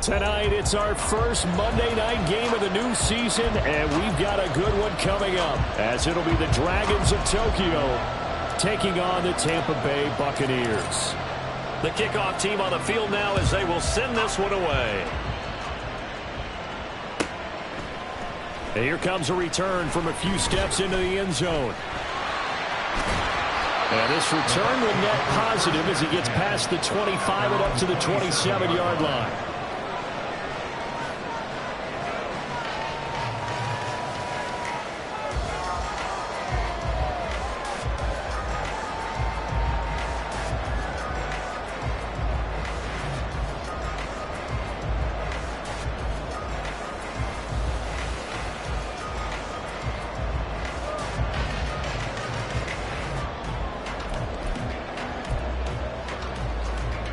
Tonight, it's our first Monday night game of the new season, and we've got a good one coming up, as it'll be the Dragons of Tokyo taking on the Tampa Bay Buccaneers. The kickoff team on the field now as they will send this one away. And here comes a return from a few steps into the end zone. And this return will net positive as he gets past the 25 and up to the 27-yard line.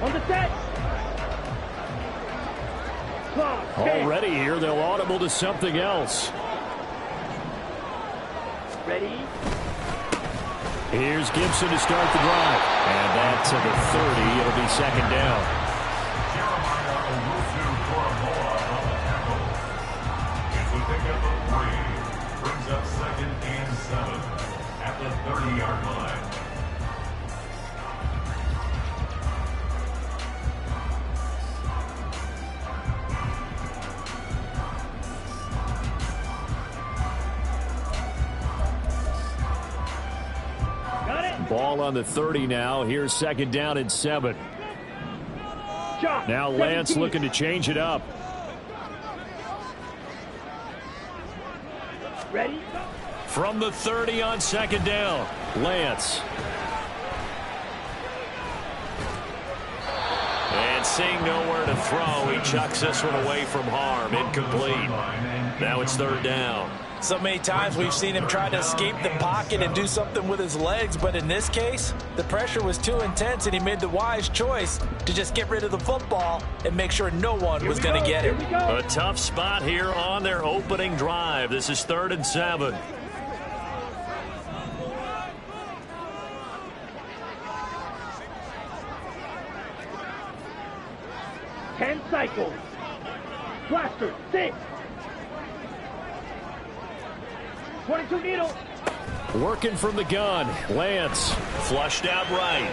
On the set. Already here, they'll audible to something else. Ready? Here's Gibson to start the drive. And that to the 30. It'll be second down. It's a pickup of 3. Brings up second and 7 at the 30-yard line. Ball on the 30 now. Here's second down and 7. Now Lance looking to change it up. Ready? From the 30 on second down, Lance. And seeing nowhere to throw, he chucks this one away from harm. Incomplete. Now it's third down. So many times we've seen him try to escape the pocket and do something with his legs, but in this case, the pressure was too intense and he made the wise choice to just get rid of the football and make sure no one was going to get him. A tough spot here on their opening drive. This is 3rd and 7. Ten cycles. Blaster, 6. 22 needle. Working from the gun, Lance. Flushed out right.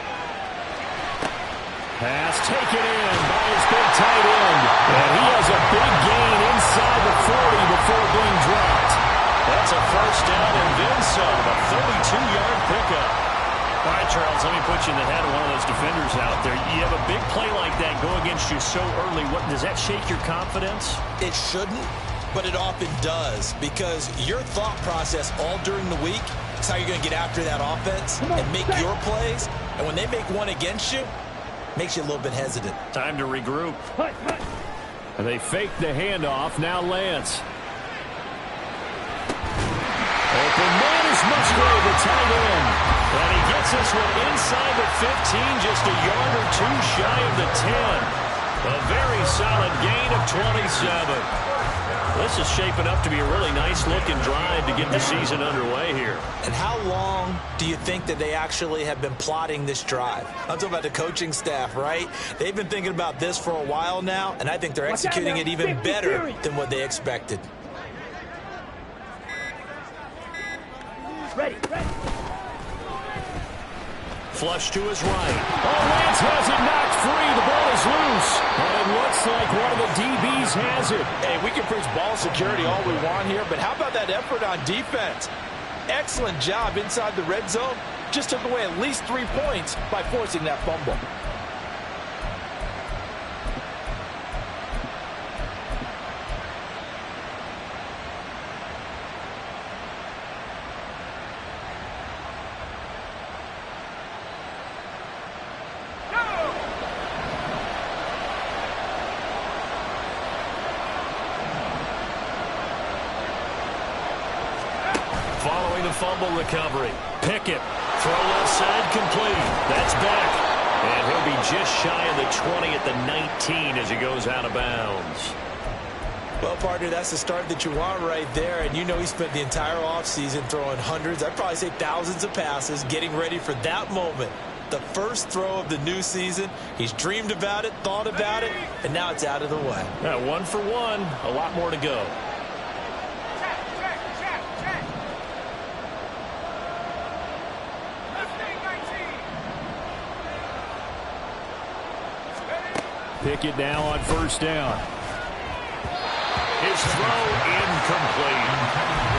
Pass taken in by his big tight end. And he has a big gain inside the 40 before being dropped. That's a first down and then some. A 32-yard pickup. All right, Charles, let me put you in the head of one of those defenders out there. You have a big play like that go against you so early. What, does that shake your confidence? It shouldn't, but it often does, because your thought process all during the week is how you're going to get after that offense and make your plays. And when they make one against you, it makes you a little bit hesitant. Time to regroup. And they fake the handoff. Now Lance. Open man is Musgrave, the tight end. And he gets this one inside the 15, just a yard or two shy of the 10. A very solid gain of 27. This is shaping up to be a really nice-looking drive to get the season underway here. And how long do you think that they actually have been plotting this drive? I'm talking about the coaching staff, right? They've been thinking about this for a while now, and I think they're executing it even better than what they expected. Ready. Flush to his right. Oh, Lance has it knocked free. The ball is loose. And it looks like one of the DBs has it. Hey, we can preach ball security all we want here, but how about that effort on defense? Excellent job inside the red zone. Just took away at least 3 points by forcing that fumble. Following the fumble recovery. Pickett. Throw left side complete. That's back. And he'll be just shy of the 20 at the 19 as he goes out of bounds. Well, partner, that's the start that you want right there. And you know he spent the entire offseason throwing hundreds, I'd probably say thousands of passes, getting ready for that moment The first throw of the new season. He's dreamed about it, thought about it, and now it's out of the way. 1 for 1. A lot more to go. Pickett now on first down. His throw incomplete.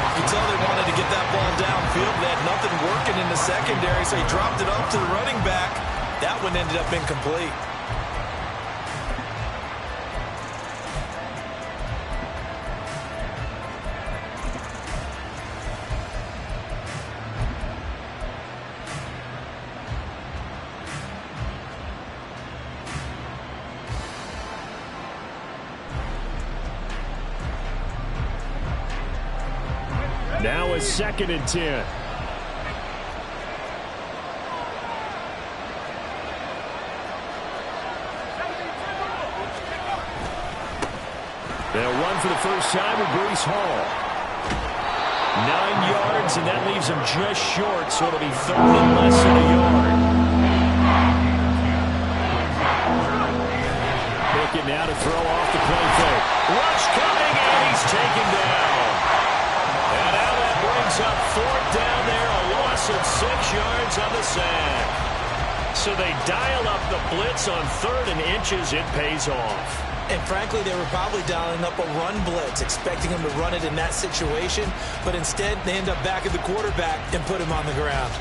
You can tell they wanted to get that ball downfield. They had nothing working in the secondary, so he dropped it up to the running back. That one ended up incomplete. Now it's 2nd and 10. They'll run for the first time with Breece Hall. 9 yards, and that leaves him just short, so it'll be 3rd and less than a yard. Pickett now to throw off the play fake. Rush coming, and he's taken down. And now that brings up 4th down there, a loss of 6 yards on the sack. So they dial up the blitz on 3rd and inches. It pays off. And frankly, they were probably dialing up a run blitz, expecting him to run it in that situation. But instead, they end up back at the quarterback and put him on the ground.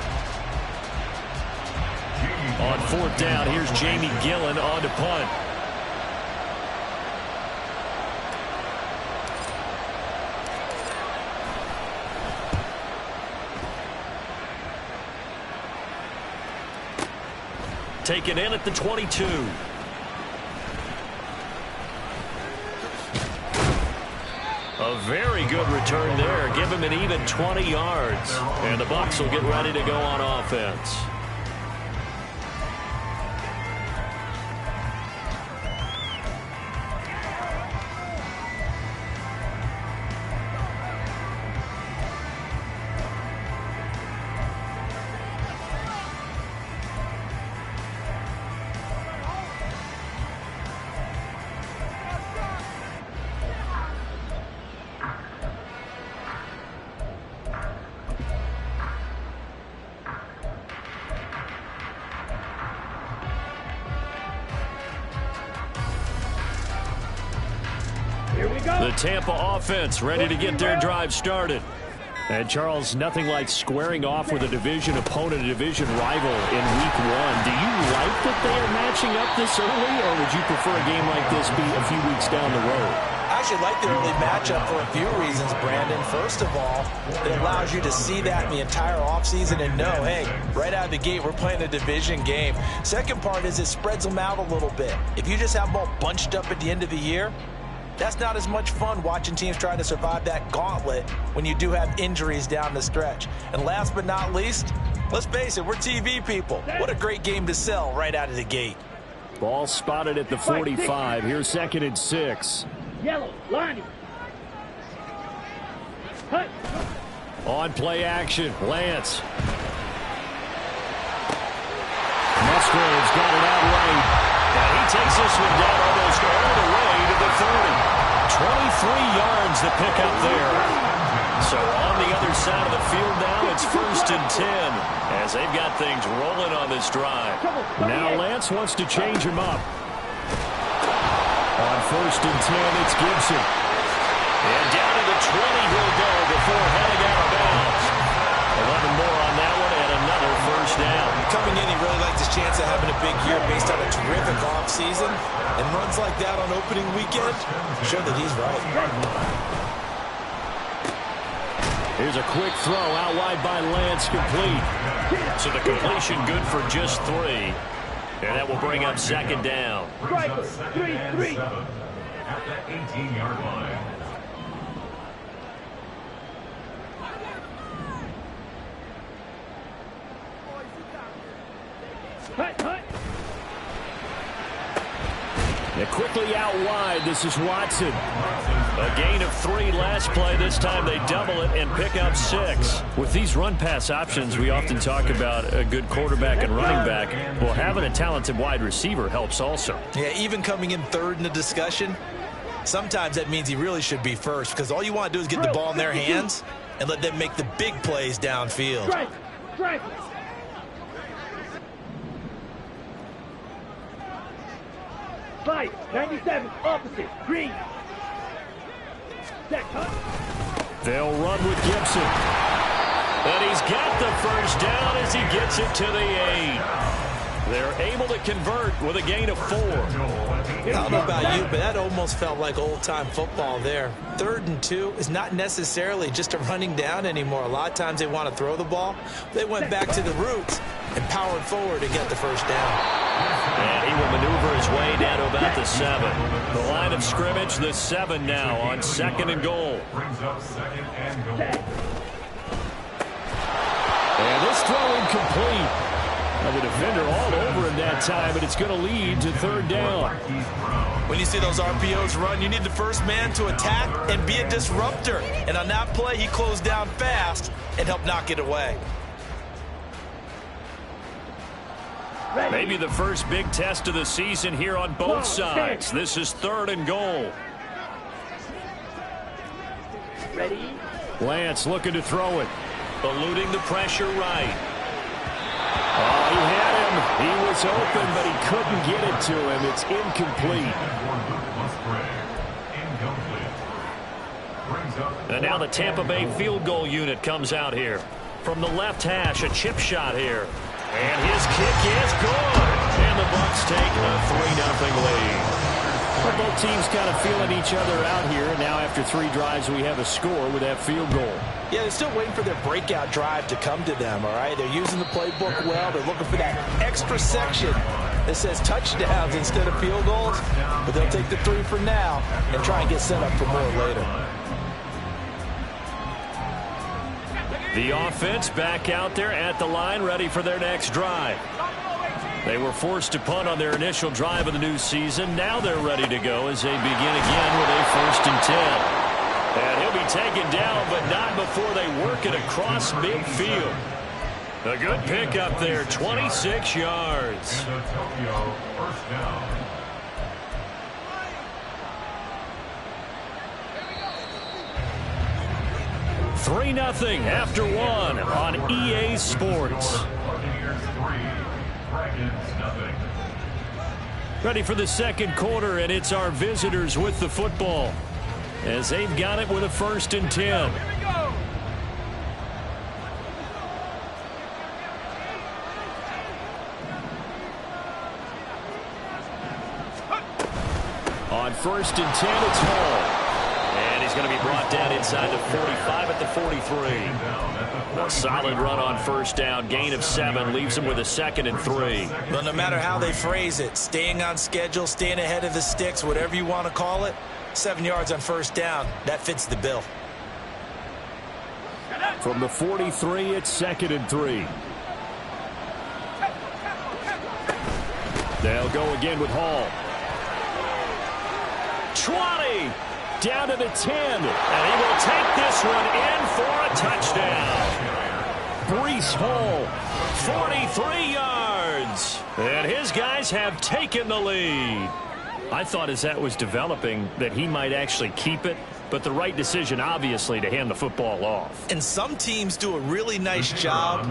On 4th down, here's Jamie Gillen on to punt. Taken in at the 22. A very good return there. Give him an even 20 yards. And the Bucs will get ready to go on offense. The Tampa offense ready to get their drive started. And, Charles, nothing like squaring off with a division opponent, a division rival in Week 1. Do you like that they are matching up this early, or would you prefer a game like this be a few weeks down the road? I actually like the early matchup for a few reasons, Brandon. First of all, it allows you to see that in the entire offseason and know, hey, right out of the gate, we're playing a division game. Second part is it spreads them out a little bit. If you just have them all bunched up at the end of the year, that's not as much fun watching teams try to survive that gauntlet when you do have injuries down the stretch. And last but not least, let's face it, we're TV people. What a great game to sell right out of the gate. Ball spotted at the 45. Here's 2nd and 6. Yellow, line. Cut. On play action, Lance. Musgrave's got it out right. And he takes this one down almost all the way to the 30. 23 yards to pick up there. So on the other side of the field now, it's 1st and 10 as they've got things rolling on this drive. Now Lance wants to change him up. On 1st and 10, it's Gibson. And down to the 20 he'll go before heading out of bounds. 11 more on that one and another 1st down. Coming in, he really likes his chance of having a big year based on a terrific offseason. And runs like that on opening weekend show that he's right. Here's a quick throw out wide by Lance, complete. So the completion good for just 3. And that will bring up 2nd down. Striker, 3-3. At the 18-yard line. Cut, cut. They quickly out out wide. This is Watson. A gain of 3 last play. This time they double it and pick up 6. With these run-pass options, we often talk about a good quarterback and running back. Well, having a talented wide receiver helps also. Yeah, even coming in third in the discussion, sometimes that means he really should be first, because all you want to do is get the ball in their hands and let them make the big plays downfield. Strike. Strike. Fight. 97. Opposite. Green. Set. Cut. They'll run with Gibson. And he's got the first down as he gets it to the 8. They're able to convert with a gain of 4. I don't know about you, but that almost felt like old-time football there. 3rd and 2 is not necessarily just a running down anymore. A lot of times they want to throw the ball. They went back to the roots and powered forward to get the first down. And he will maneuver his way down to about the 7. The line of scrimmage, the 7 now on 2nd and goal. Brings up 2nd and goal. And this throw incomplete. Now the defender all over him that time, but it's going to lead to 3rd down. When you see those RPOs run, you need the first man to attack and be a disruptor. And on that play, he closed down fast and helped knock it away. Maybe the first big test of the season here on both sides. This is 3rd and goal. Ready. Lance looking to throw it. Eluding the pressure right. Oh, he had him. He was open, but he couldn't get it to him. It's incomplete. And now the Tampa Bay field goal unit comes out here. From the left hash, a chip shot here. And his kick is good. And the Bucs take a 3-0 lead. Well, both teams kind of feeling each other out here. And now after 3 drives, we have a score with that field goal. Yeah, they're still waiting for their breakout drive to come to them, all right? They're using the playbook well. They're looking for that extra section that says touchdowns instead of field goals. But they'll take the 3 for now and try and get set up for more later. The offense back out there at the line, ready for their next drive. They were forced to punt on their initial drive of the new season. Now they're ready to go as they begin again with a 1st and 10. And he'll be taken down, but not before they work it across midfield. A good pick up there, 26 yards. And a Tokyo first down. Three 3-0 after 1 on EA Sports. Buccaneers 3, Dragons 0. Ready for the 2nd quarter, and it's our visitors with the football as they've got it with a 1st and 10. On 1st and 10, it's Hall. And he's going to be brought down inside the 45 at the 43. A solid run on 1st down. Gain of 7 leaves him with a 2nd and 3. Well, no matter how they phrase it, staying on schedule, staying ahead of the sticks, whatever you want to call it, 7 yards on 1st down, that fits the bill. From the 43, it's 2nd and 3. They'll go again with Hall. 20, down to the 10, and he will take this one in for a touchdown. Breece Hall, 43 yards, and his guys have taken the lead. I thought as that was developing that he might actually keep it, but the right decision, obviously, to hand the football off. And some teams do a really nice job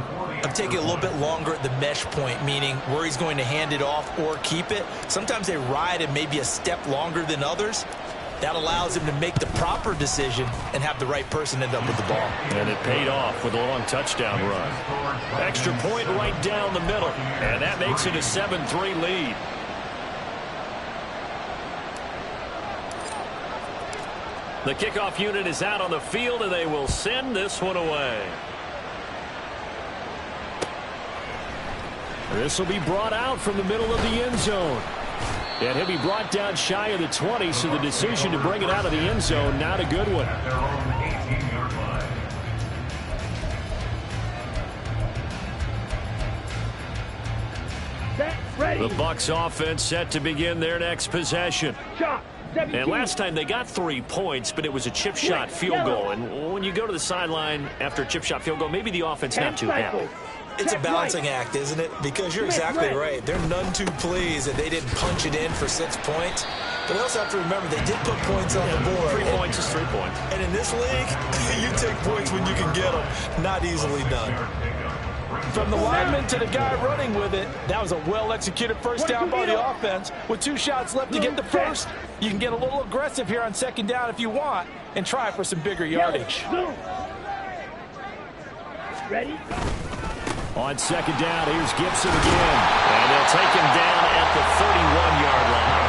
of taking a little bit longer at the mesh point, meaning where he's going to hand it off or keep it. Sometimes they ride it maybe a step longer than others. That allows him to make the proper decision and have the right person end up with the ball. And it paid off with a long touchdown run. Extra point right down the middle, and that makes it a 7-3 lead. The kickoff unit is out on the field, and they will send this one away. This will be brought out from the middle of the end zone. And he'll be brought down shy of the 20, so the decision to bring it out of the end zone, not a good one. At their own 18-yard line. Set. Ready. The Bucs offense set to begin their next possession. Shot. And last time they got 3 points, but it was a chip shot field goal. And when you go to the sideline after a chip shot field goal, maybe the offense not too happy. It's a balancing act, isn't it? Because you're exactly right. They're none too pleased that they didn't punch it in for 6 points. But we also have to remember they did put points on the board. 3 points is 3 points. And in this league, you take points when you can get them. Not easily done. From the lineman to the guy running with it, that was a well-executed first down by the offense. With 2 shots left to get the first, you can get a little aggressive here on second down if you want and try for some bigger yardage. Ready? On second down, here's Gibson again. And they'll take him down at the 31-yard line.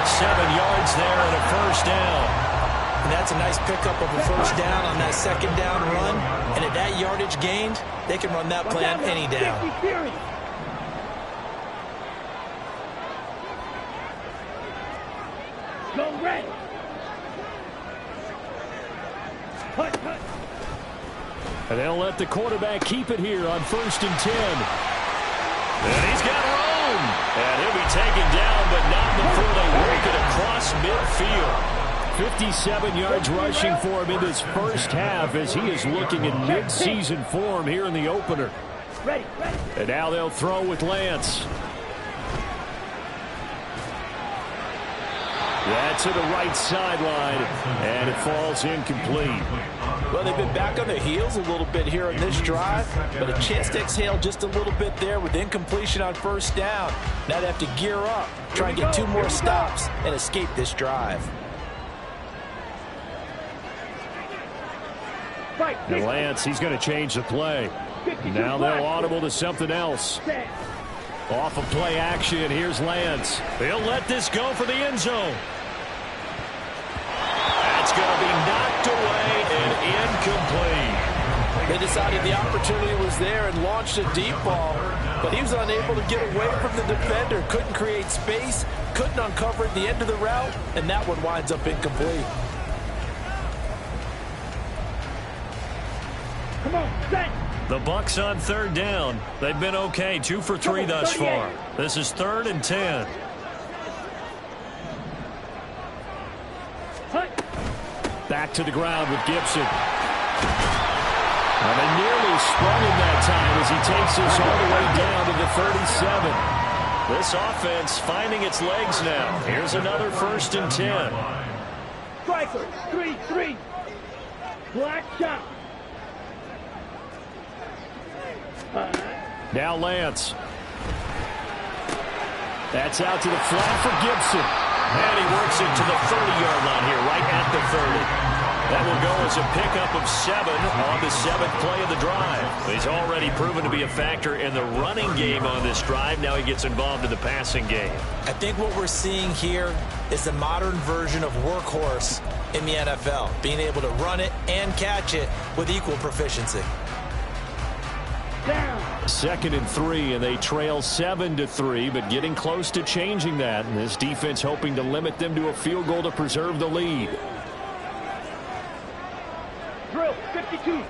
7 yards there and a first down. And that's a nice pickup of a first down on that second down run. And at that yardage gained, they can run that play on any down. Go red. Hut, hut. And they'll let the quarterback keep it here on 1st and 10. And he's got room. And he'll be taken down, but not before they work it across midfield. 57 yards rushing for him in this first half as he is looking in mid-season form here in the opener. Ready, ready. And now they'll throw with Lance. That's to the right sideline, and it falls incomplete. Well, they've been back on their heels a little bit here on this drive, but a chance to exhale just a little bit there with incompletion on first down. Now they have to gear up, try and get 2 more stops, and escape this drive. And Lance, he's going to change the play. Now they'll audible to something else. Off of play action, here's Lance. They'll let this go for the end zone. That's going to be knocked away and incomplete. They decided the opportunity was there and launched a deep ball, but he was unable to get away from the defender. Couldn't create space, couldn't uncover at the end of the route, and that one winds up incomplete. Come on, set. The Bucs on 3rd down. They've been okay, 2 for 3 thus far. This is 3rd and 10. Back to the ground with Gibson. And they nearly sprung him that time as he takes this all the way down to the 37. This offense finding its legs now. Here's another 1st and 10. Striker, 3-3. Black shot. Now Lance. That's out to the flat for Gibson. And he works it to the 30-yard line here, right at the 30. That will go as a pickup of 7 on the 7th play of the drive. He's already proven to be a factor in the running game on this drive. Now he gets involved in the passing game. I think what we're seeing here is the modern version of workhorse in the NFL, being able to run it and catch it with equal proficiency. Down. 2nd and 3, and they trail 7-3, but getting close to changing that. And this defense hoping to limit them to a field goal to preserve the lead. Drill, 52.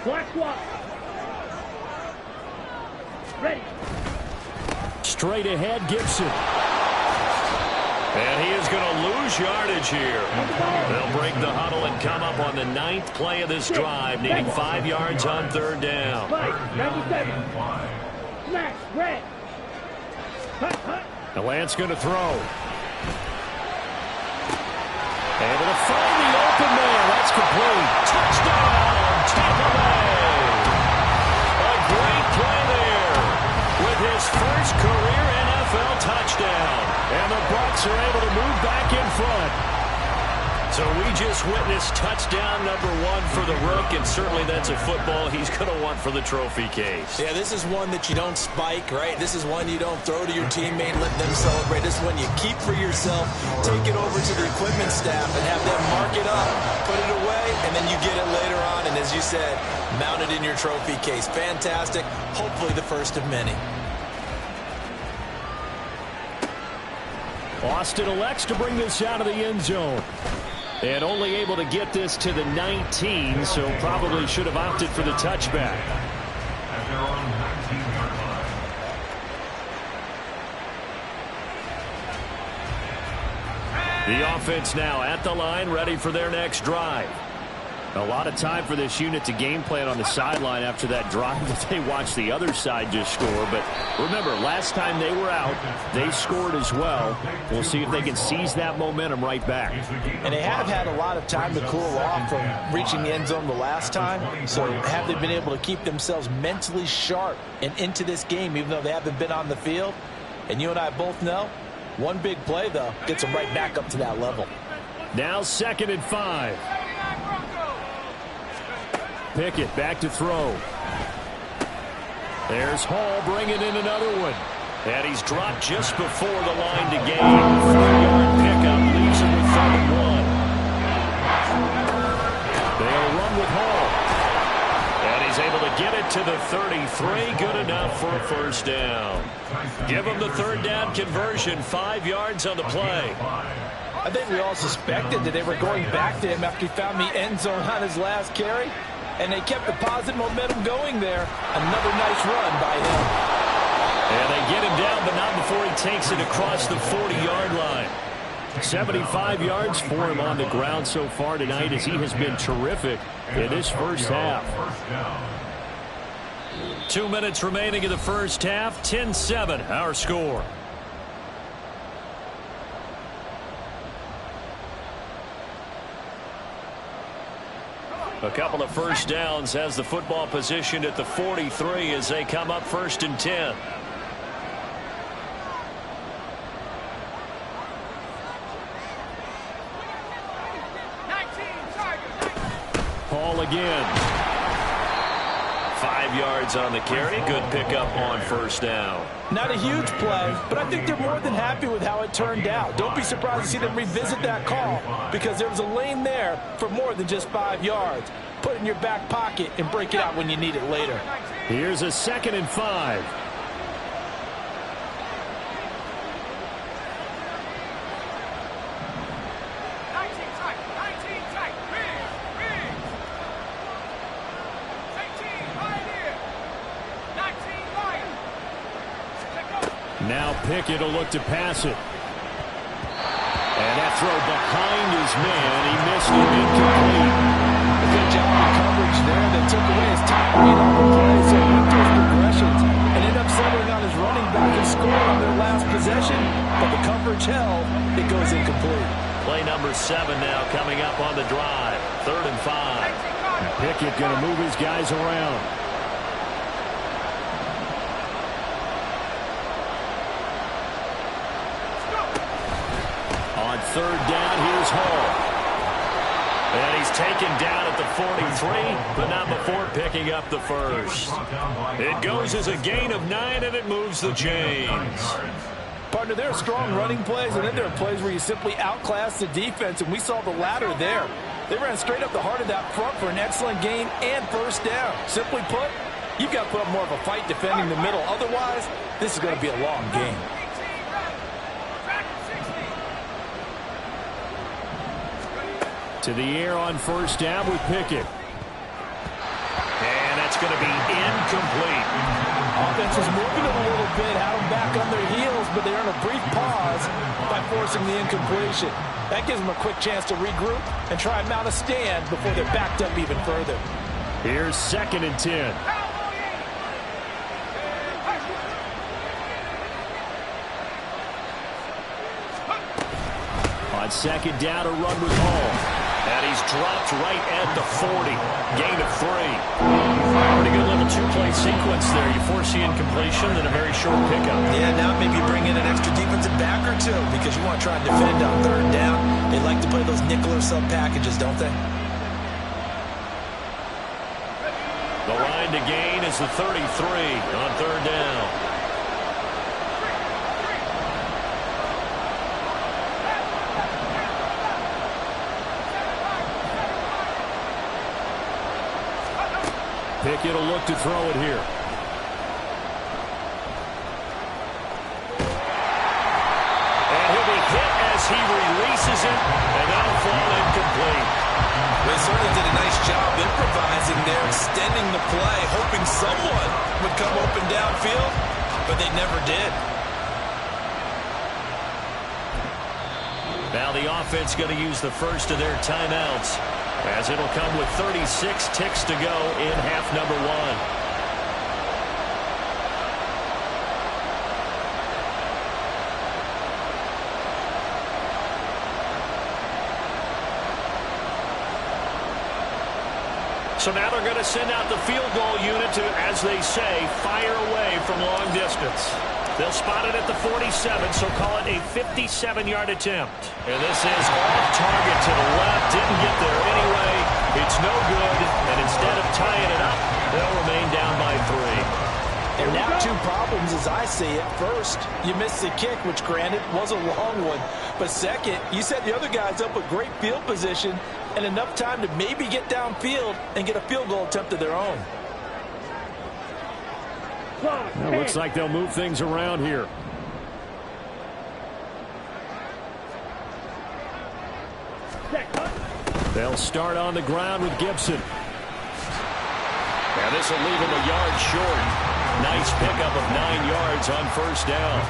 Black swap. Ready. Straight ahead, Gibson. And he is going to lose yardage here. They'll break the huddle and come up on the 9th play of this drive, needing 5 yards on 3rd down. 97. Smash, red. Hut, hut. The Lance going to throw. Able to find the open man. That's complete. Touchdown, Tampa Bay. A great play there with his first career NFL touchdown. And the Bucs are able to move back in front. So we just witnessed touchdown number 1 for the Rook, and certainly that's a football he's going to want for the trophy case. Yeah, this is one that you don't spike, right? This is one you don't throw to your teammate, let them celebrate. This is one you keep for yourself, take it over to the equipment staff and have them mark it up, put it away, and then you get it later on. And as you said, mount it in your trophy case. Fantastic. Hopefully the first of many. Austin elects to bring this out of the end zone. And only able to get this to the 19, so probably should have opted for the touchback. At their own 19-yard line. The offense now at the line, ready for their next drive. A lot of time for this unit to game plan on the sideline after that drive that they watched the other side just score. But remember, last time they were out, they scored as well. We'll see if they can seize that momentum right back. And they have had a lot of time to cool off from reaching the end zone the last time. So have they been able to keep themselves mentally sharp and into this game, even though they haven't been on the field? And you and I both know, one big play, though, gets them right back up to that level. Now 2nd and 5. Pickett back to throw. There's Hall bringing in another one. And he's dropped just before the line to gain. 4-yard pickup leaves him with 3rd and 1. They'll run with Hall. And he's able to get it to the 33. Good enough for a first down. Give him the 3rd down conversion. 5 yards on the play. I think we all suspected that they were going back to him after he found the end zone on his last carry. And they kept the positive momentum going there. Another nice run by him. And they get him down, but not before he takes it across the 40-yard line. 75 yards for him on the ground so far tonight, as he has been terrific in this first half. 2 minutes remaining in the first half. 10-7, our score. A couple of first downs has the football positioned at the 43 as they come up 1st and 10. Hall again. 5 yards on the carry. Good pickup on 1st down. Not a huge play, but I think they're more than happy with how it turned out. Don't be surprised to see them revisit that call, because there was a lane there for more than just 5 yards. Put it in your back pocket and break it out when you need it later. Here's a 2nd and 5. Now Pickett will look to pass it. And that throw behind his man. He missed it, incomplete. A good job of coverage there that took away his top read on the play. So he went through his progressions and ended up settling on his running back and scored on their last possession. But the coverage held. It goes incomplete. Play number 7 now coming up on the drive. 3rd and 5. Pickett going to move his guys around. On 3rd down, here's Hall. And he's taken down at the 43, but not before picking up the first. It goes as a gain of 9, and it moves the chains. Partner, there are strong running plays, and then there are plays where you simply outclass the defense, and we saw the latter there. They ran straight up the heart of that front for an excellent gain and 1st down. Simply put, you've got to put up more of a fight defending the middle. Otherwise, this is going to be a long game. To the air on 1st down with Pickett. And that's going to be incomplete. Offense is moving it a little bit, had them back on their heels, but they earn a brief pause by forcing the incompletion. That gives them a quick chance to regroup and try and mount a stand before they're backed up even further. Here's 2nd and 10. On 2nd down, a run with Hall. And he's dropped right at the 40. Gain of 3. Pretty good little 2-play sequence there. You force the incompletion, then a very short pickup. Yeah, now maybe bring in an extra defensive back or two, because you want to try and defend on 3rd down. They like to play those nickel or sub packages, don't they? The line to gain is the 33 on 3rd down. Pickett will look to throw it here. And he'll be hit as he releases it, and that'll fall incomplete. They certainly did a nice job improvising there, extending the play, hoping someone would come open downfield, but they never did. Now the offense going to use the first of their timeouts, as it'll come with 36 ticks to go in half number one. So now they're going to send out the field goal unit to, as they say, fire away from long distance. They'll spot it at the 47, so call it a 57-yard attempt. And this is off target to the left. Didn't get there anyway. It's no good. And instead of tying it up, they'll remain down by 3. And now two problems as I see it. First, you missed the kick, which granted was a long one. But second, you set the other guys up with great field position and enough time to maybe get downfield and get a field goal attempt of their own. Now looks like they'll move things around here. They'll start on the ground with Gibson. Now this will leave him a yard short. Nice pickup of 9 yards on first down.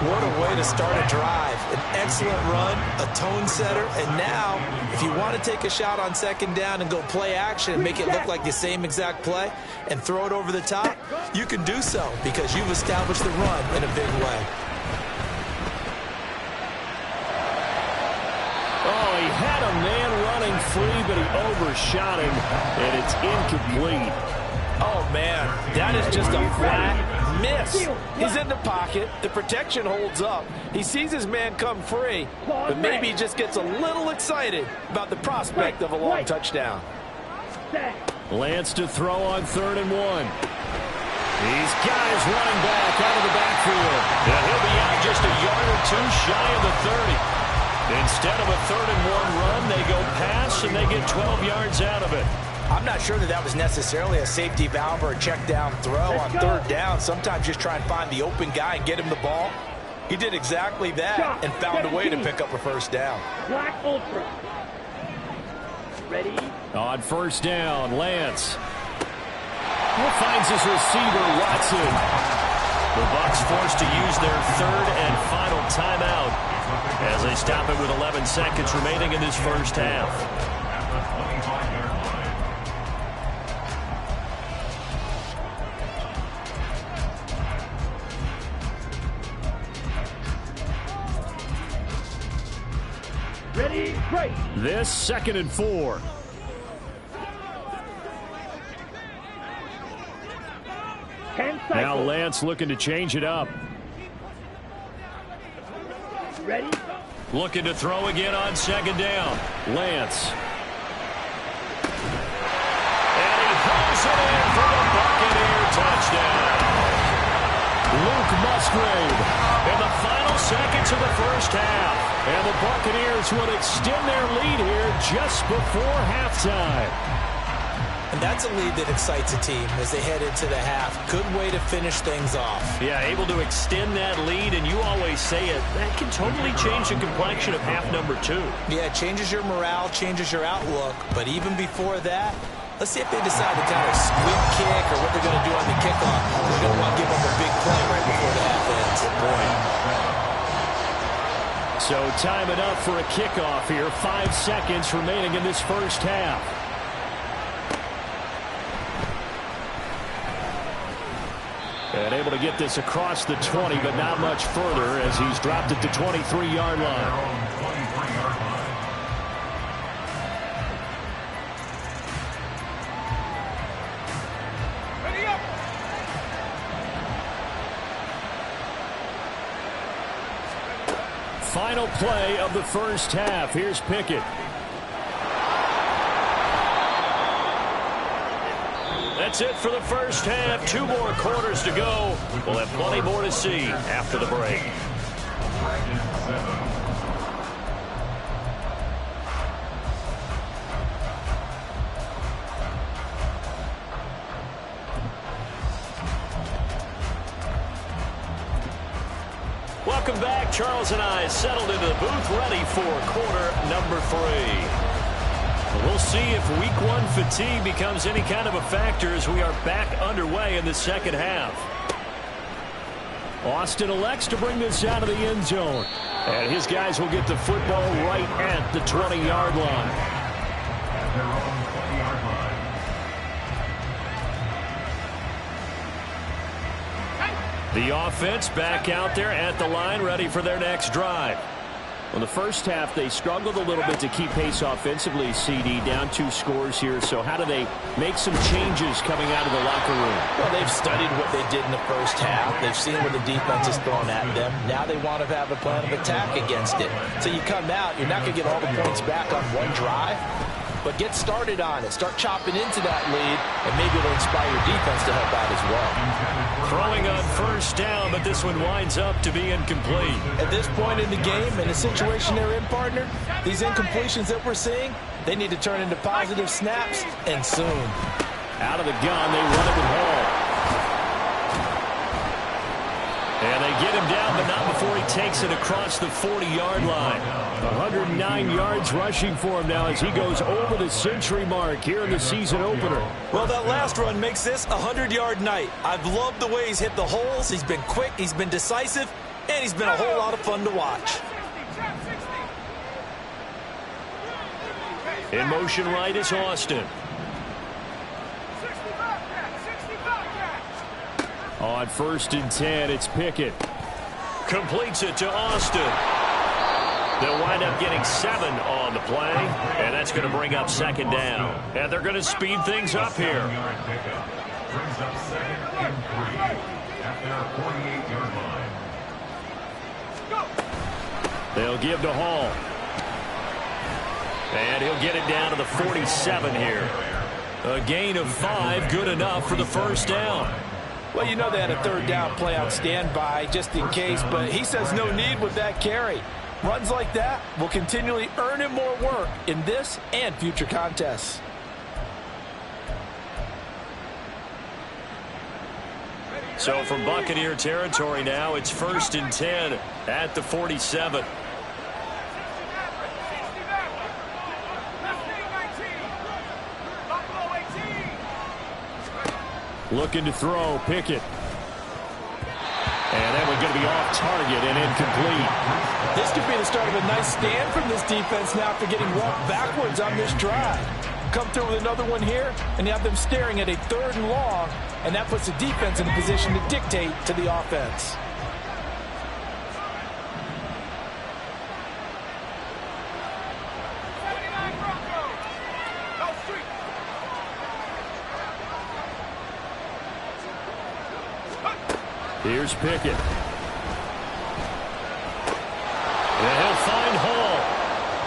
What a way to start a drive. An excellent run, a tone setter, and now if you want to take a shot on second down and go play action and make it look like the same exact play and throw it over the top, you can do so because you've established the run in a big way. Oh, he had a man running free, but he overshot him, and it's incomplete. Oh, man, that is just a flat miss. He's in the pocket. The protection holds up. He sees his man come free, but maybe he just gets a little excited about the prospect of a long touchdown. Lance to throw on 3rd and 1. These guys running back out of the backfield. And he'll be out just a yard or two shy of the 30. Instead of a 3rd and 1 run, they go pass, and they get 12 yards out of it. I'm not sure that was necessarily a safety valve or a check down throw on 3rd down. Sometimes just try and find the open guy and get him the ball. He did exactly that and found a way to pick up a first down. Black Ultra. Ready? On first down, Lance. Finds his receiver, Watson. The Bucs forced to use their 3rd and final timeout as they stop it with 11 seconds remaining in this first half. Ready, break. This 2nd and 4. Now Lance looking to change it up. Ready? Looking to throw again on 2nd down. Lance. And he throws it in for the Buccaneer touchdown. Luke Musgrave. In the final seconds of the first half. And the Buccaneers will extend their lead here just before halftime. And that's a lead that excites a team as they head into the half. Good way to finish things off. Yeah, able to extend that lead, and you always say it, that can totally change the complexion of half number 2. Yeah, it changes your morale, changes your outlook. But even before that, let's see if they decide to kind of squib kick or what they're going to do on the kickoff. They're going to want to give them a big play right before the half ends. Good point. So time enough for a kickoff here. 5 seconds remaining in this first half. And able to get this across the 20, but not much further as he's dropped it to 23-yard line. Final play of the first half. Here's Pickett. That's it for the first half. 2 more quarters to go. We'll have plenty more to see after the break. Welcome back. Charles and I settled into the booth ready for quarter number 3. We'll see if week 1 fatigue becomes any kind of a factor as we are back underway in the second half. Austin elects to bring this out of the end zone. And his guys will get the football right at the 20-yard line. At their own 20-yard line. The offense back out there at the line, ready for their next drive. Well, the first half, they struggled a little bit to keep pace offensively, CD, down 2 scores here. So how do they make some changes coming out of the locker room? Well, they've studied what they did in the first half. They've seen what the defense is throwing at them. Now they want to have a plan of attack against it. So you come out, you're not going to get all the points back on one drive, but get started on it. Start chopping into that lead, and maybe it'll inspire your defense to help out as well. Throwing on first down, but this one winds up to be incomplete. At this point in the game, in the situation they're in, partner, these incompletions that we're seeing, they need to turn into positive snaps, and soon. Out of the gun, they run it with Hall. And they get him down, but not before he takes it across the 40-yard line. 109 yards rushing for him now as he goes over the century mark here in the season opener. Well, that last run makes this a 100-yard night. I've loved the way he's hit the holes. He's been quick, he's been decisive, and he's been a whole lot of fun to watch. In motion right is Austin. On 1st and 10, it's Pickett. Completes it to Austin. They'll wind up getting 7 on the play, and that's going to bring up 2nd down. And they're going to speed things up here. Brings up 2nd and 3 at their 48-yard line. They'll give to Hall. And he'll get it down to the 47 here. A gain of 5, good enough for the first down. Well, you know they had a 3rd down play on standby just in case, but he says no need with that carry. Runs like that will continually earn him more work in this and future contests. So from Buccaneer territory now, it's 1st and 10 at the 47. Looking to throw, Pickett. And that one's going to be off target and incomplete. This could be the start of a nice stand from this defense now after getting walked backwards on this drive. Come through with another one here, and you have them staring at a 3rd and long, and that puts the defense in a position to dictate to the offense. Here's Pickett. And he'll find Hall.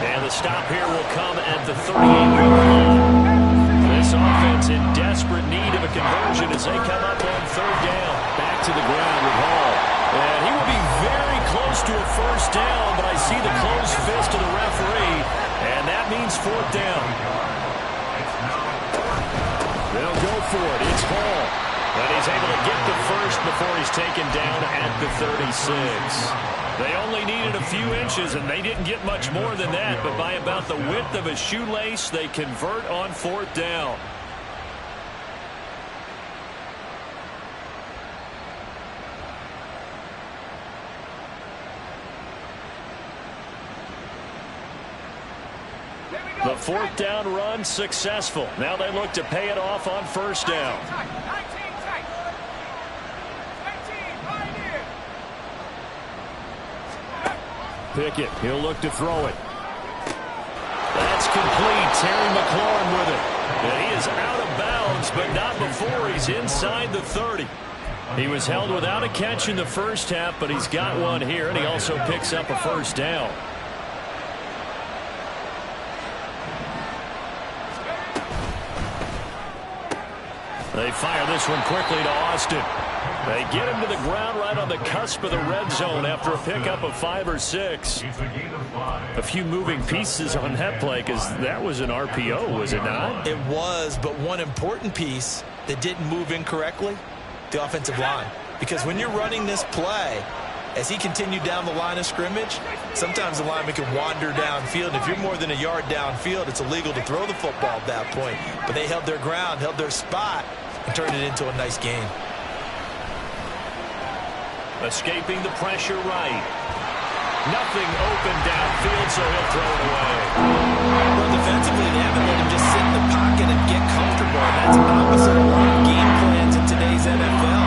And the stop here will come at the 38-yard line. This offense in desperate need of a conversion as they come up on 3rd down. Back to the ground with Hall. And he will be very close to a first down, but I see the closed fist of the referee, and that means 4th down. They'll go for it. It's Hall. But he's able to get the first before he's taken down at the 36. They only needed a few inches, and they didn't get much more than that. But by about the width of a shoelace, they convert on 4th down. The 4th down run successful. Now they look to pay it off on 1st down. Pickett, he'll look to throw it. That's complete. Terry McLaurin with it. And he is out of bounds, but not before he's inside the 30. He was held without a catch in the first half, but he's got one here, and he also picks up a first down. They fire this one quickly to Austin. They get him to the ground right on the cusp of the red zone after a pickup of 5 or 6. A few moving pieces on that play because that was an RPO, was it not? It was, but one important piece that didn't move incorrectly, the offensive line. Because when you're running this play, as he continued down the line of scrimmage, sometimes the lineman can wander downfield. If you're more than a yard downfield, it's illegal to throw the football at that point. But they held their ground, held their spot, and turned it into a nice gain. Escaping the pressure right. Nothing open downfield, so he'll throw it away. Well, defensively, they haven't let him just sit in the pocket and get comfortable. And that's opposite of a lot of game plans in today's NFL.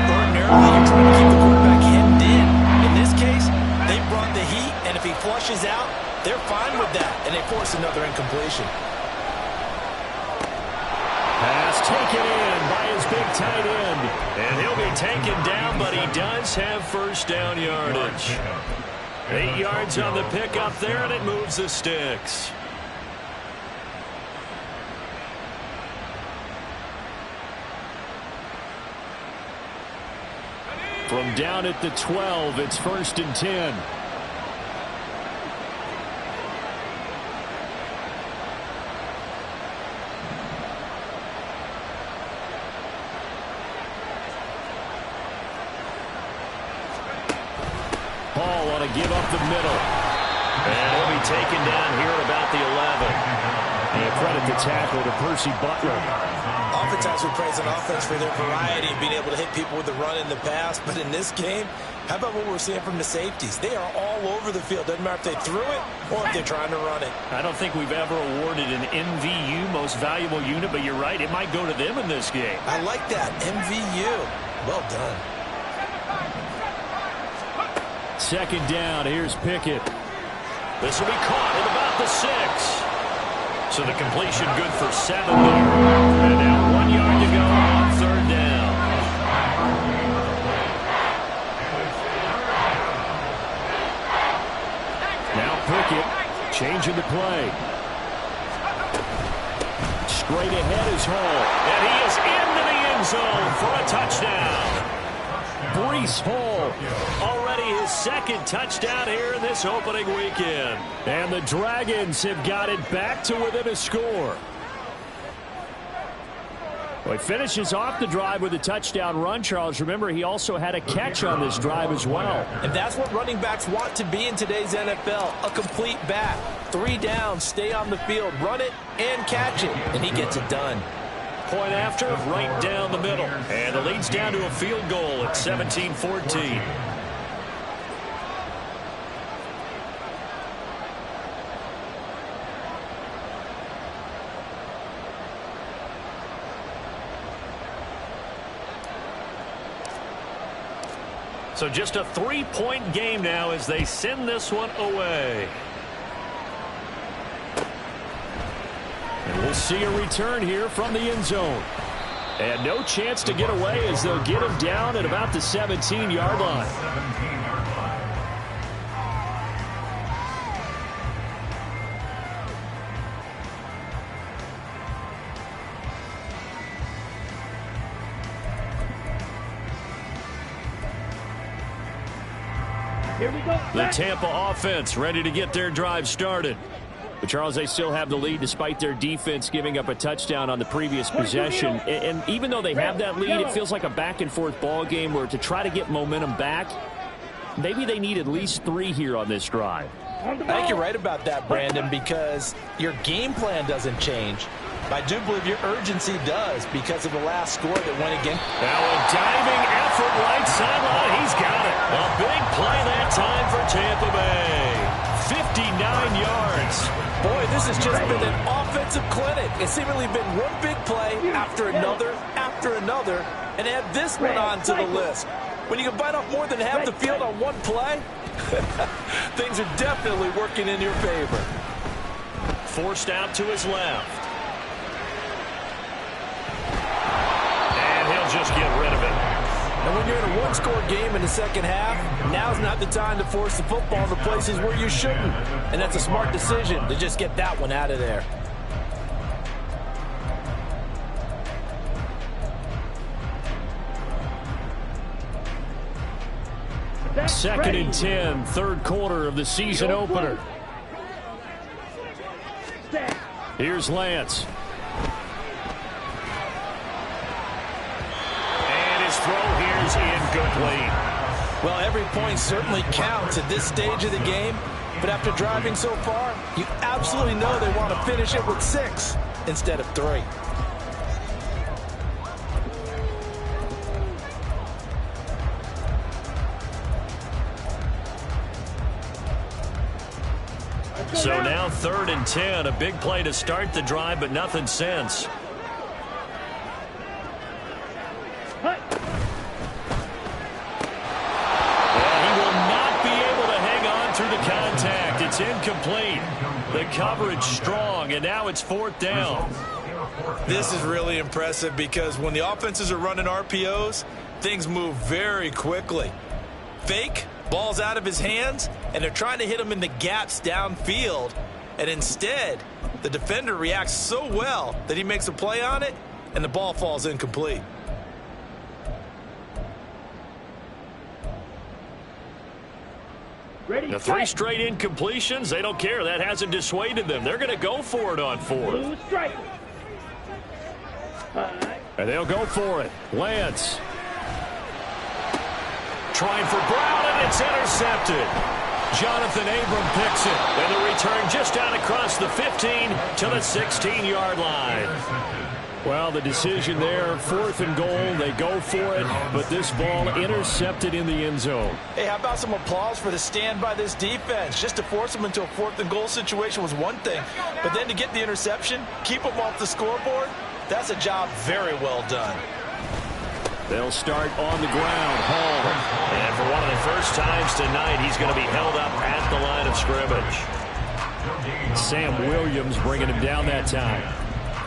Ordinarily, you're trying to keep the quarterback hemmed in. In this case, they brought the heat, and if he flushes out, they're fine with that, and they force another incompletion. Pass taken in by his big tight end. And he'll be taken down, but he does have first down yardage. 8 yards on the pickup there, and it moves the sticks. From down at the 12, it's 1st and 10. Paul on a give up the middle. And he'll be taken down here at about the 11. And credit the tackle to Percy Butler. Oftentimes we praise an offense for their variety and being able to hit people with the run in the pass. But in this game, how about what we're seeing from the safeties? They are all over the field. Doesn't matter if they threw it or if they're trying to run it. I don't think we've ever awarded an MVU, most valuable unit, but you're right. It might go to them in this game. I like that. MVU. Well done. 2nd down. Here's Pickett. This will be caught at about the 6. So the completion good for 7 there. And now 1 yard to go on 3rd down. Now Pickett changing the play. Straight ahead is Hall. And he is into the end zone for a touchdown. Breece Hall, already his 2nd touchdown here in this opening weekend. And the Dragons have got it back to within a score. Well, he finishes off the drive with a touchdown run, Charles. Remember, he also had a catch on this drive as well. And that's what running backs want to be in today's NFL, a complete back. 3 downs, stay on the field, run it, and catch it. And he gets it done. Point after, right down the middle. And it leads down to a field goal at 17-14. So just a 3-point game now as they send this one away. And we'll see a return here from the end zone. And no chance to get away as they'll get him down at about the 17-yard line. Here we go. The Tampa offense ready to get their drive started. But, Charles, they still have the lead despite their defense giving up a touchdown on the previous possession. And even though they have that lead, it feels like a back-and-forth ball game where to try to get momentum back, maybe they need at least 3 here on this drive. I think you're right about that, Brandon, because your game plan doesn't change. I do believe your urgency does because of the last score that went against. Now a diving effort right sideline. He's got it. A big play that time for Tampa Bay. 59 yards. Boy, this has just been an offensive clinic. It's seemingly been one big play after another, and add this one on to the list. When you can bite off more than half the field on one play, things are definitely working in your favor. Forced out to his left. And he'll just get rid of it. And when you're in a one-score game in the second half, now's not the time to force the football to places where you shouldn't. And that's a smart decision to just get that one out of there. Second and 10, third quarter of the season opener. Here's Lance. And his throw here is incomplete. Well, every point certainly counts at this stage of the game. But after driving so far, you absolutely know they want to finish it with 6 instead of 3. So now 3rd and 10. A big play to start the drive, but nothing since. Through the contact. It's incomplete. The coverage strong, and now it's 4th down. This is really impressive because when the offenses are running RPOs, things move very quickly. Fake, ball's out of his hands, and they're trying to hit him in the gaps downfield. And instead, the defender reacts so well that he makes a play on it, and the ball falls incomplete. Ready, the 3 straight incompletions, they don't care. That hasn't dissuaded them. They're going to go for it on 4th. Blue strike. And they'll go for it. Lance. Trying for Brown, and it's intercepted. Jonathan Abram picks it. And the return just out across the 15 to the 16-yard line. Well, the decision there, 4th and goal, they go for it, but this ball intercepted in the end zone. Hey, how about some applause for the stand by this defense? Just to force them into a 4th and goal situation was one thing, but then to get the interception, keep them off the scoreboard, that's a job very well done. They'll start on the ground. Hall. And for one of the first times tonight, he's going to be held up at the line of scrimmage. Sam Williams bringing him down that time.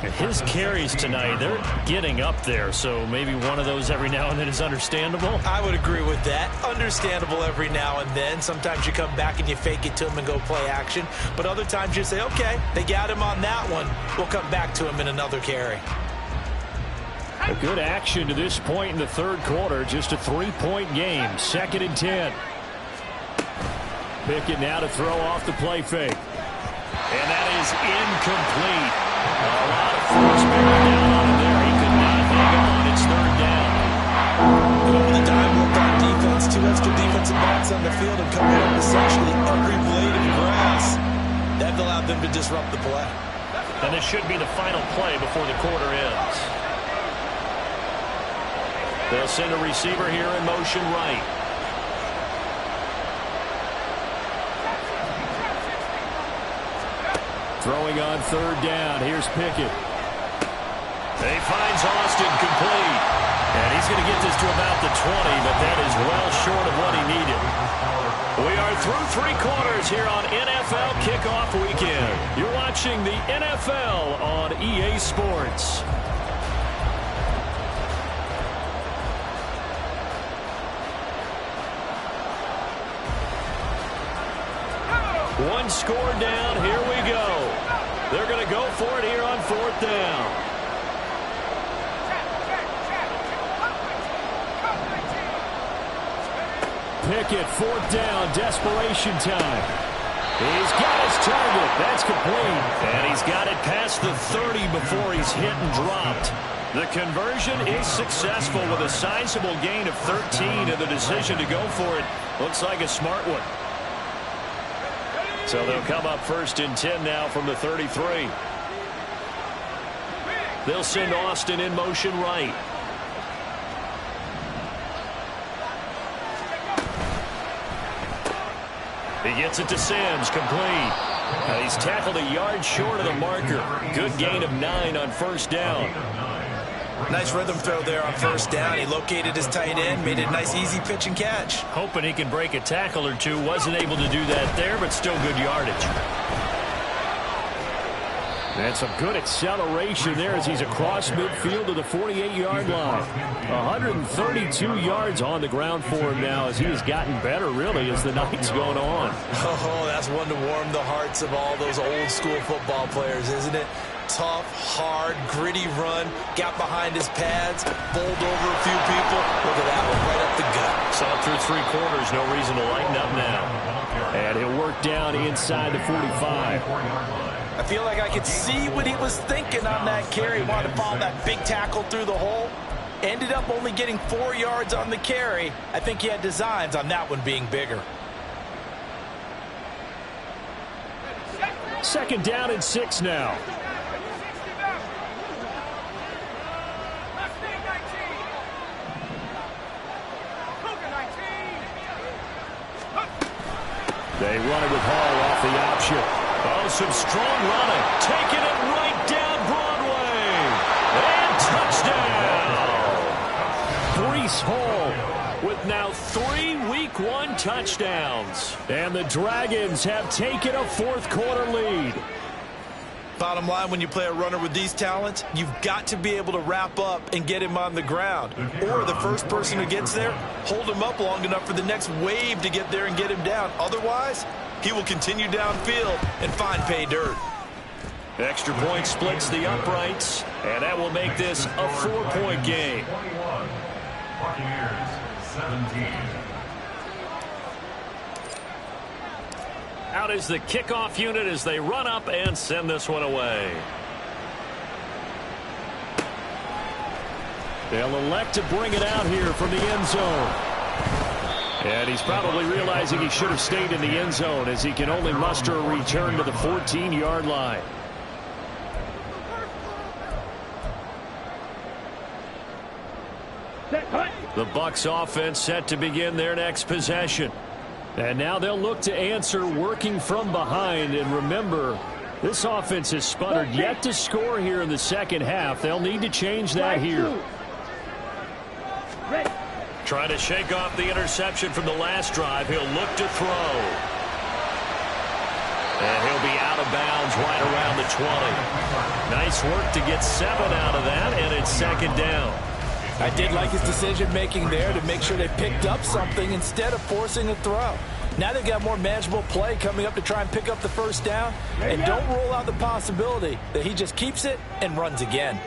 And his carries tonight, they're getting up there, so maybe one of those every now and then is understandable. I would agree with that. Understandable every now and then. Sometimes you come back and you fake it to him and go play action. But other times you say, okay, they got him on that one. We'll come back to him in another carry. A good action to this point in the 3rd quarter. Just a 3-point game. 2nd and 10. Pickett now to throw off the play fake. And that is incomplete. A lot of force bearing down on him there. He could not hang on. It's 3rd down. Over the dime work on defense, 2 extra defensive backs on the field and covering up essentially every blade of grass. That allowed them to disrupt the play. And this should be the final play before the quarter ends. They'll send a receiver here in motion right. Throwing on 3rd down. Here's Pickett. He finds Austin complete. And he's going to get this to about the 20, but that is well short of what he needed. We are through 3 quarters here on NFL Kickoff Weekend. You're watching the NFL on EA Sports. One score down. Here we go. They're going to go for it here on 4th down. Pickett, 4th down, desperation time. He's got his target. That's complete. And he's got it past the 30 before he's hit and dropped. The conversion is successful with a sizable gain of 13, and the decision to go for it looks like a smart one. So they'll come up 1st and 10 now from the 33. They'll send Austin in motion right. He gets it to Sims, complete. He's tackled a yard short of the marker. Good gain of 9 on 1st down. Nice rhythm throw there on 1st down. He located his tight end, made it a nice easy pitch and catch. Hoping he can break a tackle or two. Wasn't able to do that there, but still good yardage. And some good acceleration there as he's across midfield to the 48-yard line. 132 yards on the ground for him now as he has gotten better, really, as the night's going on. Oh, that's one to warm the hearts of all those old-school football players, isn't it? Tough, hard, gritty run, got behind his pads, bowled over a few people. Look at that one, right up the gut. Saw it through 3 quarters, no reason to lighten up now. And he'll work down inside the 45. I feel like I could see what he was thinking on that carry. Wanted to follow that big tackle through the hole. Ended up only getting 4 yards on the carry. I think he had designs on that one being bigger. 2nd down and 6 now. They run it with Hall off the option. possession. Oh, some strong running. Taking it right down Broadway. And touchdown. Breece Hall with now 3 Week 1 touchdowns. And the Dragons have taken a fourth-quarter lead. Bottom line, when you play a runner with these talents, you've got to be able to wrap up and get him on the ground. Or the first person who gets there, hold him up long enough for the next wave to get there and get him down. Otherwise, he will continue downfield and find pay dirt. Extra point splits the uprights, and that will make this a 4-point game. 21. Buccaneers 17. Out is the kickoff unit as they run up and send this one away. They'll elect to bring it out here from the end zone. And he's probably realizing he should have stayed in the end zone as he can only muster a return to the 14-yard line. The Bucs offense set to begin their next possession. And now they'll look to answer working from behind. And remember, this offense has sputtered yet to score here in the second half. They'll need to change that here. Trying to shake off the interception from the last drive. He'll look to throw. And he'll be out of bounds right around the 20. Nice work to get 7 out of that, and it's second down. I did like his decision-making there to make sure they picked up something instead of forcing a throw. Now they've got more manageable play coming up to try and pick up the first down. And don't rule out the possibility that he just keeps it and runs again.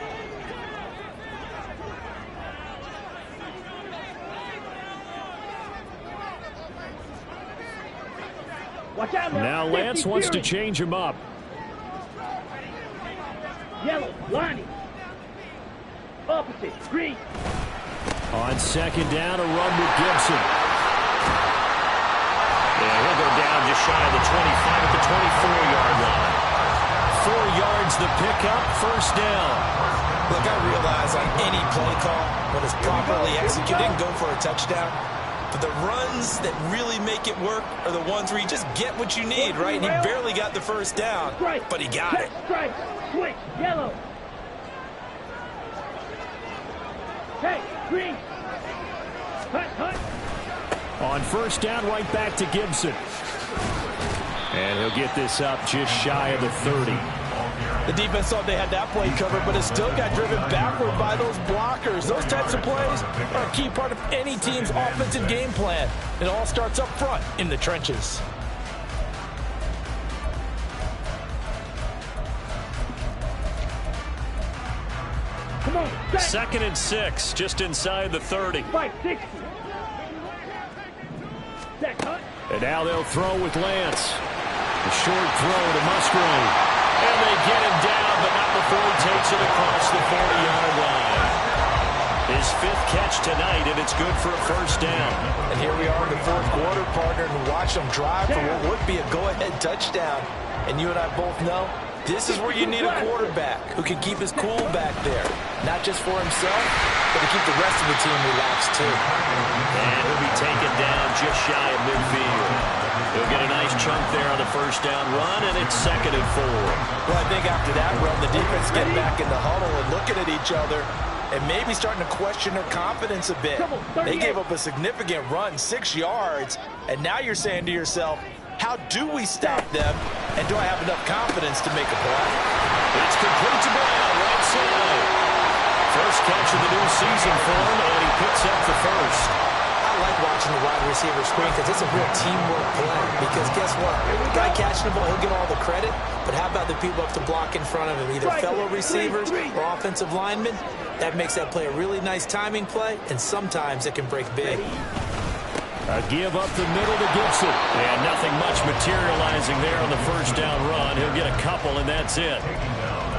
Watch out Now Lance wants to change him up. Yellow, lining. Opposite, green. On second down, a run with Gibson. Yeah, he'll go down just shy of the 25 at the 24-yard line. 4 yards the pickup, first down. Look, I realize on any play call, when it's properly executed, go for a touchdown. But the runs that really make it work are the ones where you just get what you need, right? And he barely got the first down, but he got it. Strike, switch, yellow. Hey, green. Hut. On first down, right back to Gibson. And he'll get this up just shy of the 30. The defense thought they had that play covered, but it still got driven backward by those blockers. Those types of plays are a key part of any team's offensive game plan. It all starts up front in the trenches. Come on, Second and 6, just inside the 30. 560. Set, hut. And now they'll throw with Lance. A short throw to Musgrave. And they get him down, but not before he takes it across the 40-yard line. His 5th catch tonight, and it's good for a first down. And here we are in the fourth quarter, partner, and watch them drive for what would be a go-ahead touchdown. And you and I both know this is where you need a quarterback who can keep his cool back there. Not just for himself, but to keep the rest of the team relaxed, too. And he'll be taken down just shy of midfield. He'll get a nice chunk there on the first down run, and it's second and 4. Well, I think after that run, the defense getting back in the huddle and looking at each other and maybe starting to question their confidence a bit. They gave up a significant run, 6 yards, and now you're saying to yourself, how do we stop them, and do I have enough confidence to make a play? It's complete to Brown, right side. First catch of the new season for him, and he picks up the first. I like watching the wide receiver screen because it's a real teamwork play. Because guess what? The guy catching the ball, he'll get all the credit. But how about the people up to block in front of him, either fellow receivers or offensive linemen? That makes that play a really nice timing play, and sometimes it can break big. A give up the middle to Gibson. And nothing much materializing there on the first down run. He'll get a couple, and that's it.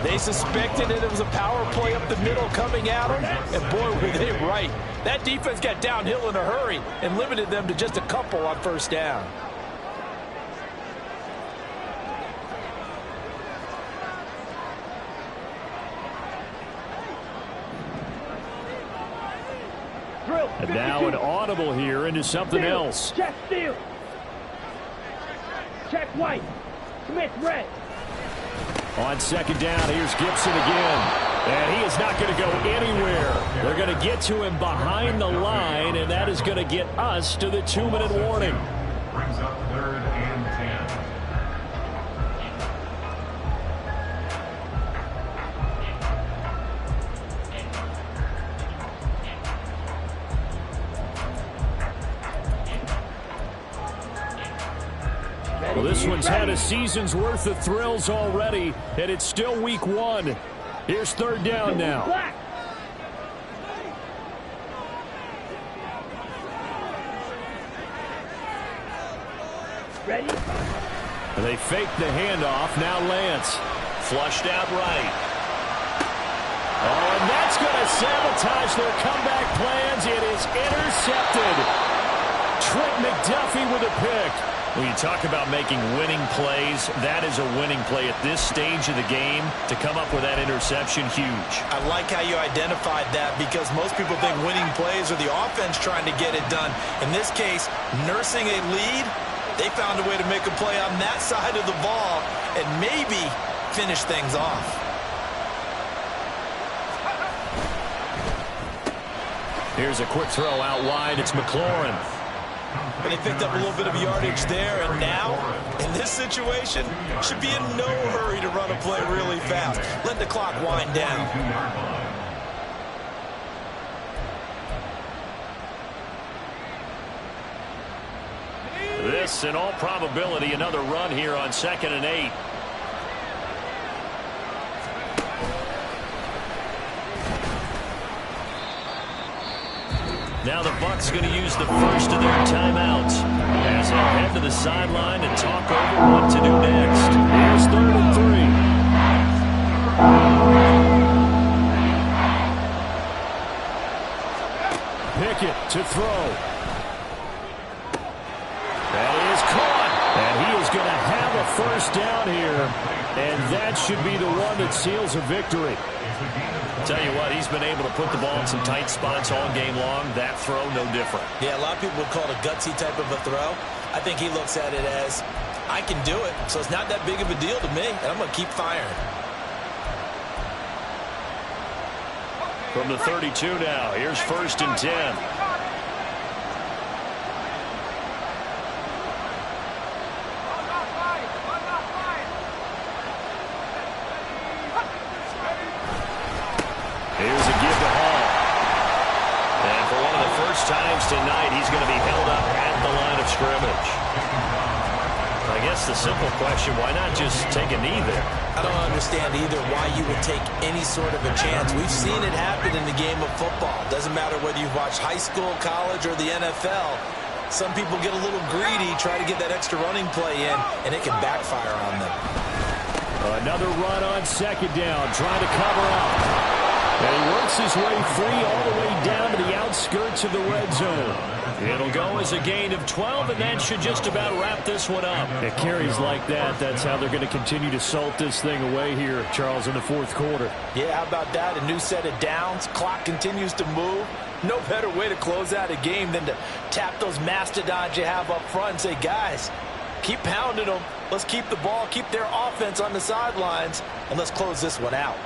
They suspected it was a power play up the middle coming at them, and boy, were they right. That defense got downhill in a hurry and limited them to just a couple on first down. And now an audible here into something else. Check steal. Check white. Smith, red. On second down, here's Gibson again. And he is not going to go anywhere. They're going to get to him behind the line, and that is going to get us to the 2-minute warning. Brings up 3rd and 10. Well, this one's had a season's worth of thrills already, and it's still week 1. Here's 3rd down now. Ready? They fake the handoff. Now Lance. Flushed out right. Oh, and that's going to sabotage their comeback plans. It is intercepted. Trent McDuffie with a pick. When you talk about making winning plays, that is a winning play at this stage of the game. To come up with that interception, huge. I like how you identified that, because most people think winning plays are the offense trying to get it done. In this case, nursing a lead, they found a way to make a play on that side of the ball and maybe finish things off. Here's a quick throw out wide. It's McLaurin. But they picked up a little bit of yardage there, and now, in this situation, should be in no hurry to run a play really fast. Let the clock wind down. This, in all probability, another run here on 2nd and 8. Now the Bucs going to use the first of their timeouts as they head to the sideline and talk over what to do next. Here's 3rd and 3. Pickett to throw. That is caught. And he is going to have a first down here. And that should be the one that seals a victory. Tell you what, he's been able to put the ball in some tight spots all game long. That throw, no different. Yeah, a lot of people would call it a gutsy type of a throw. I think he looks at it as, I can do it, so it's not that big of a deal to me, and I'm going to keep firing. From the 32 now, here's 1st and 10. Here's a give to Hall. And for one of the first times tonight, he's going to be held up at the line of scrimmage. I guess the simple question, why not just take a knee there? I don't understand either why you would take any sort of a chance. We've seen it happen in the game of football. Doesn't matter whether you watch high school, college, or the NFL. Some people get a little greedy, try to get that extra running play in, and it can backfire on them. Another run on 2nd down, trying to cover up. And he works his way free all the way down to the outskirts of the red zone. It'll go as a gain of 12, and that should just about wrap this one up. It carries like that. That's how they're going to continue to salt this thing away here, Charles, in the 4th quarter. Yeah, how about that? A new set of downs. Clock continues to move. No better way to close out a game than to tap those mastodons you have up front and say, guys, keep pounding them. Let's keep the ball, keep their offense on the sidelines, and let's close this one out.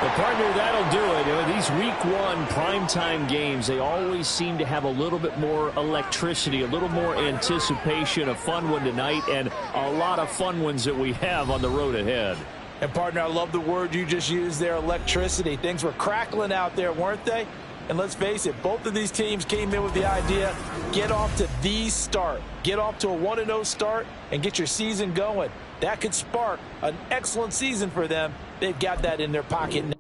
Well, partner, that'll do it. These week 1 primetime games, they always seem to have a little bit more electricity, a little more anticipation. A fun one tonight, and a lot of fun ones that we have on the road ahead. And, partner, I love the word you just used there, electricity. Things were crackling out there, weren't they? And let's face it, both of these teams came in with the idea, get off to the start. Get off to a 1-0 start and get your season going. That could spark an excellent season for them. They've got that in their pocket now.